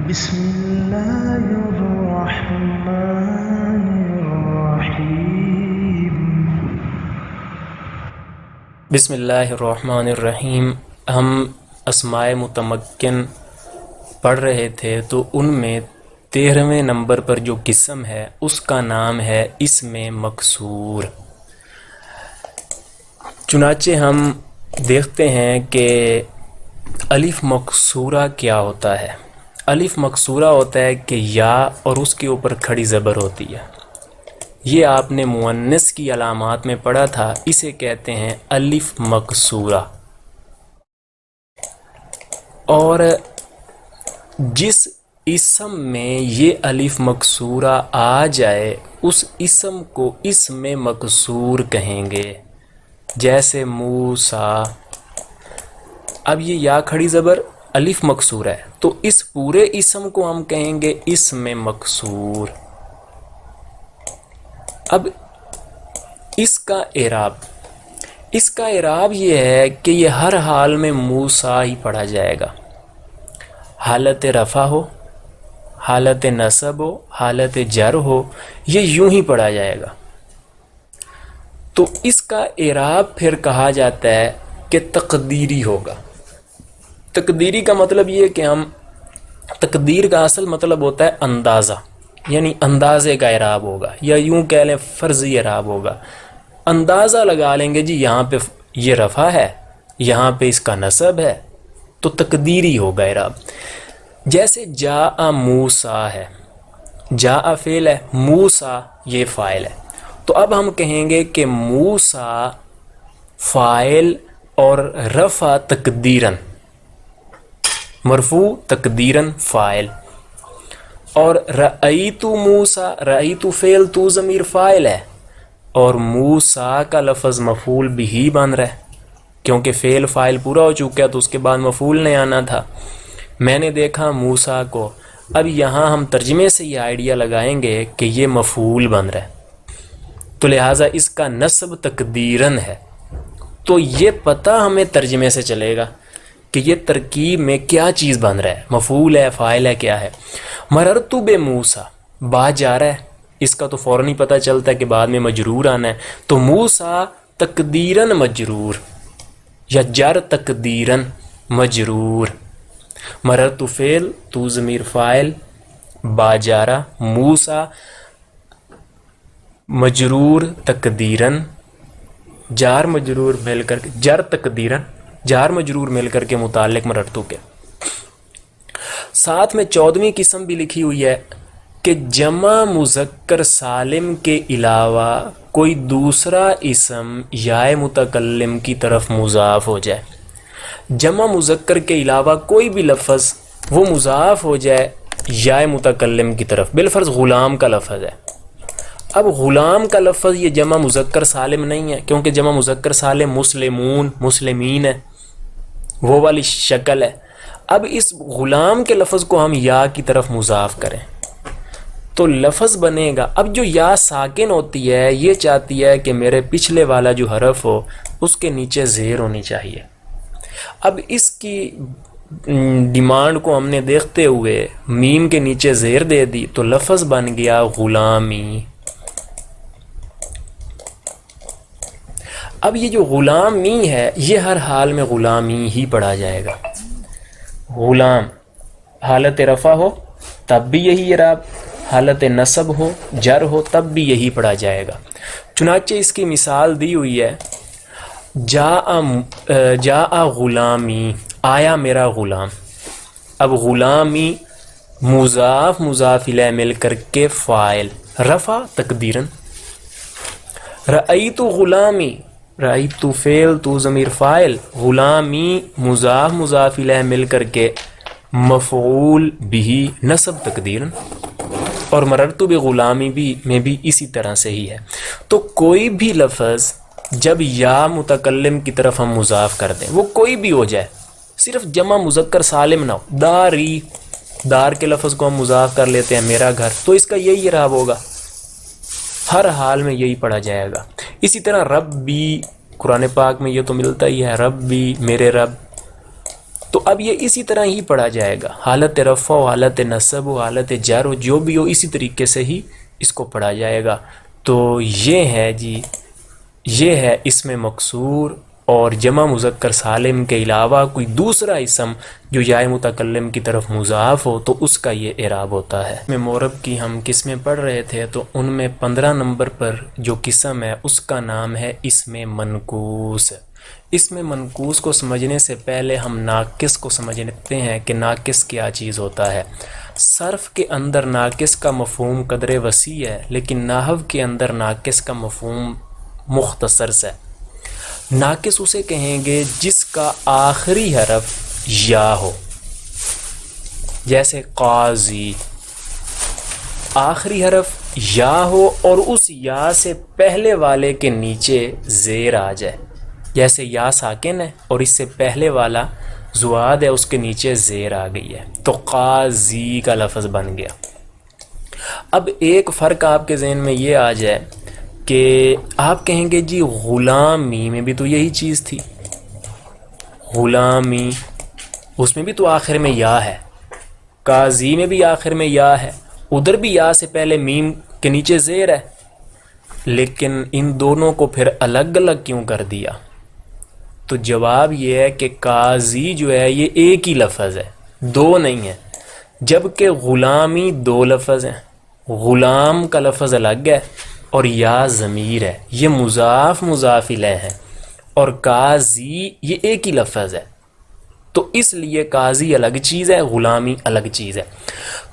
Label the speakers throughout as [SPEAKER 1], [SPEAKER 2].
[SPEAKER 1] بسم اللہ الرحمن الرحیم۔
[SPEAKER 2] بسم اللہ الرحمن الرحیم۔ ہم اسماء متمکن پڑھ رہے تھے تو ان میں 13ویں نمبر پر جو قسم ہے اس کا نام ہے اسم مکسور۔ چنانچہ ہم دیکھتے ہیں کہ الف مکسورہ کیا ہوتا ہے۔ الف مکسورہ ہوتا ہے کہ یا اور اس کے اوپر کھڑی زبر ہوتی ہے۔ یہ آپ نے مؤنث کی علامات میں پڑھا تھا، اسے کہتے ہیں الف مکسورہ۔ اور جس اسم میں یہ الف مکسورہ آ جائے اس اسم کو اسم مکسور کہیں گے، جیسے موسیٰ۔ اب یہ یا کھڑی زبر الف مکسور ہے تو اس پورے اسم کو ہم کہیں گے اسم مکسور۔ اب اس کا اعراب یہ ہے کہ یہ ہر حال میں موسیٰ ہی پڑھا جائے گا، حالت رفع ہو، حالت نصب ہو، حالت جر ہو، یہ یوں ہی پڑھا جائے گا۔ تو اس کا اعراب پھر کہا جاتا ہے کہ تقدیری ہوگا۔ تقدیری کا مطلب یہ ہے کہ تقدیر کا اصل مطلب ہوتا ہے اندازہ، یعنی اندازے کا اعراب ہوگا، یا یوں کہہ لیں فرضی اعراب ہوگا۔ اندازہ لگا لیں گے جی یہاں پہ یہ رفع ہے، یہاں پہ اس کا نصب ہے، تو تقدیری ہوگا اعراب۔ جیسے جاء موسیٰ ہے، جاء فعل ہے، موسیٰ یہ فاعل ہے، تو اب ہم کہیں گے کہ موسیٰ فاعل اور رفع تقدیراً، مرفوع تقدیراً فاعل۔ اور رأیت موسیٰ، رأیت فعل تو ضمیر فاعل ہے، اور موسیٰ کا لفظ مفعول بھی بن رہا ہے، کیونکہ فعل فاعل پورا ہو چکا ہے تو اس کے بعد مفعول نہیں آنا تھا۔ میں نے دیکھا موسیٰ کو، اب یہاں ہم ترجمے سے یہ آئیڈیا لگائیں گے کہ یہ مفعول بن رہا ہے، تو لہٰذا اس کا نصب تقدیراً ہے۔ تو یہ پتہ ہمیں ترجمے سے چلے گا کہ یہ ترکیب میں کیا چیز بن رہا ہے، مفعول ہے، فاعل ہے، کیا ہے۔ مررت بموسیٰ، با جا رہا ہے، اس کا تو فوراً ہی پتہ چلتا ہے کہ بعد میں مجرور آنا ہے، تو موسیٰ تقدیراً مجرور، یا جر تقدیراً مجرور۔ مررت فعل تو ضمیر فاعل، با جارہ، موسیٰ مجرور تقدیراً، جار مجرور مل کر کے جر تقدیراً، جار مجرور مل کر کے متعلق مررتو کے ساتھ میں 14ویں قسم بھی لکھی ہوئی ہے کہ جمع مذکر سالم کے علاوہ کوئی دوسرا اسم یا متکلم کی طرف مضاف ہو جائے۔ جمع مذکر کے علاوہ کوئی بھی لفظ وہ مضاف ہو جائے یا متکلم کی طرف، بالفرض غلام کا لفظ ہے۔ اب غلام کا لفظ یہ جمع مذکر سالم نہیں ہے، کیونکہ جمع مذکر سالم مسلمون، مسلمین ہے، وہ والی شکل ہے۔ اب اس غلام کے لفظ کو ہم یا کی طرف مضاف کریں تو لفظ بنے گا۔ اب جو یا ساکن ہوتی ہے یہ چاہتی ہے کہ میرے پچھلے والا جو حرف ہو اس کے نیچے زیر ہونی چاہیے۔ اب اس کی ڈیمانڈ کو ہم نے دیکھتے ہوئے میم کے نیچے زیر دے دی تو لفظ بن گیا غلامی۔ اب یہ جو غلامی ہے یہ ہر حال میں غلامی ہی پڑھا جائے گا۔ غلام حالت رفع ہو تب بھی یہی اعراب، حالت نصب ہو، جر ہو تب بھی یہی پڑھا جائے گا۔ چنانچہ اس کی مثال دی ہوئی ہے، جاء غلامی، آیا میرا غلام۔ اب غلامی مضاف مضاف الیہ مل کر کے فاعل، رفع تقدیراً۔ رأیت غلامی، رأیت فعل تو ضمیر فاعل، غلامی مضاف مضاف الیہ مل کر کے مفعول بھی نصب تقدیراً۔ اور مررت بغلامی بھی میں بھی اسی طرح سے ہی ہے۔ تو کوئی بھی لفظ جب یا متکلم کی طرف ہم مضاف کر دیں، وہ کوئی بھی ہو جائے، صرف جمع مذکر سالم نہ ہو، داری، دار کے لفظ کو ہم مضاف کر لیتے ہیں میرا گھر، تو اس کا یہی اعراب ہوگا، ہر حال میں یہی پڑھا جائے گا۔ اسی طرح رب بھی، قرآن پاک میں یہ تو ملتا ہی ہے، رب بھی میرے رب، تو اب یہ اسی طرح ہی پڑھا جائے گا، حالت رفع و حالت نصب و حالت جر و جو بھی ہو اسی طریقے سے ہی اس کو پڑھا جائے گا۔ تو یہ ہے جی، یہ ہے اسم مکسور اور جمع مذکر سالم کے علاوہ کوئی دوسرا اسم جو یائے متکلم کی طرف مضاف ہو تو اس کا یہ اعراب ہوتا ہے۔ میں مورب کی ہم قسمیں پڑھ رہے تھے تو ان میں 15 نمبر پر جو قسم ہے اس کا نام ہے اسم منقوص۔ اسم منقوص کو سمجھنے سے پہلے ہم ناقص کو سمجھتے ہیں کہ ناقص کیا چیز ہوتا ہے۔ صرف کے اندر ناقص کا مفہوم قدر وسیع ہے، لیکن نحو کے اندر ناقص کا مفہوم مختصر سے۔ ناقص اسے کہیں گے جس کا آخری حرف یا ہو، جیسے قاضی، آخری حرف یا ہو اور اس یا سے پہلے والے کے نیچے زیر آ جائے، جیسے یا ساکن ہے اور اس سے پہلے والا زواد ہے، اس کے نیچے زیر آ گئی ہے تو قاضی کا لفظ بن گیا۔ اب ایک فرق آپ کے ذہن میں یہ آ جائے کہ آپ کہیں گے جی غلامی میں بھی تو یہی چیز تھی، غلامی اس میں بھی تو آخر میں یا ہے، قاضی میں بھی آخر میں یا ہے، ادھر بھی یا سے پہلے میم کے نیچے زیر ہے، لیکن ان دونوں کو پھر الگ الگ کیوں کر دیا؟ تو جواب یہ ہے کہ قاضی جو ہے یہ ایک ہی لفظ ہے، دو نہیں ہے، جبکہ غلامی دو لفظ ہیں، غلام کا لفظ الگ ہے اور یا ضمیر ہے، یہ مضاف مضاف الیہ ہے، اور قاضی یہ ایک ہی لفظ ہے، تو اس لیے قاضی الگ چیز ہے، غلامی الگ چیز ہے۔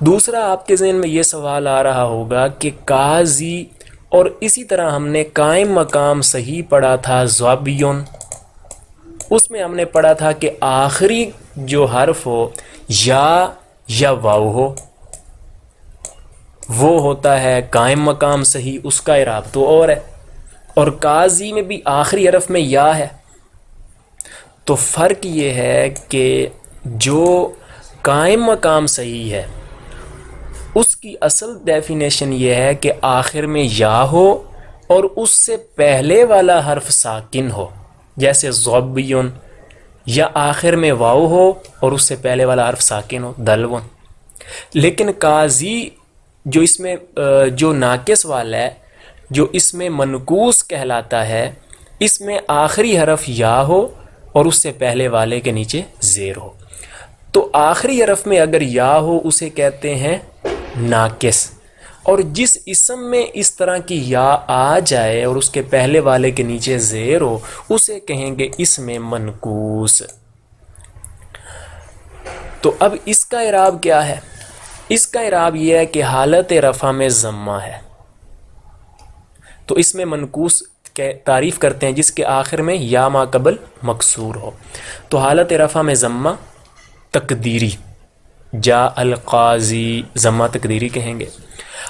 [SPEAKER 2] دوسرا آپ کے ذہن میں یہ سوال آ رہا ہوگا کہ قاضی، اور اسی طرح ہم نے قائم مقام صحیح پڑھا تھا ضابیون، اس میں ہم نے پڑھا تھا کہ آخری جو حرف ہو یا واو ہو وہ ہوتا ہے قائم مقام صحیح، اس کا اعراب تو اور ہے، اور قاضی میں بھی آخری حرف میں یا ہے۔ تو فرق یہ ہے کہ جو قائم مقام صحیح ہے اس کی اصل ڈیفینیشن یہ ہے کہ آخر میں یا ہو اور اس سے پہلے والا حرف ساکن ہو، جیسے ضبیون، یا آخر میں واو ہو اور اس سے پہلے والا حرف ساکن ہو، دلون۔ لیکن قاضی جو اس میں جو ناقص والا ہے، جو اس میں منقوص کہلاتا ہے، اس میں آخری حرف یا ہو اور اس سے پہلے والے کے نیچے زیر ہو۔ تو آخری حرف میں اگر یا ہو اسے کہتے ہیں ناقص، اور جس اسم میں اس طرح کی یا آ جائے اور اس کے پہلے والے کے نیچے زیر ہو اسے کہیں گے اسم منقوص۔ تو اب اس کا اعراب کیا ہے؟ اس کا اعراب یہ ہے کہ حالت رفع میں ضمہ ہے، تو اسم منقوص تعریف کرتے ہیں جس کے آخر میں یا ما قبل مکسور ہو۔ تو حالت رفع میں ضمہ تقدیری، جا القاضی، ضمہ تقدیری کہیں گے۔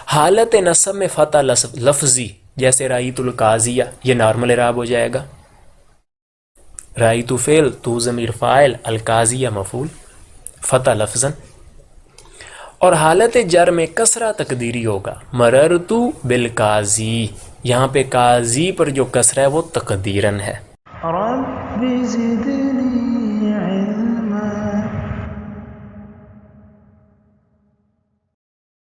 [SPEAKER 2] حالت نصب میں فتح لفظی، جیسے رأیت القاضیہ، یہ نارمل اعراب ہو جائے گا، رأیت فعل، تو ضمیر فاعل، القاضیہ مفعول، فتح لفظاً۔ اور حالت جر میں کسرہ تقدیری ہوگا، مررت بالقاضی، یہاں پہ قاضی پر جو کسرہ ہے وہ تقدیراً ہے۔
[SPEAKER 1] رب زدنی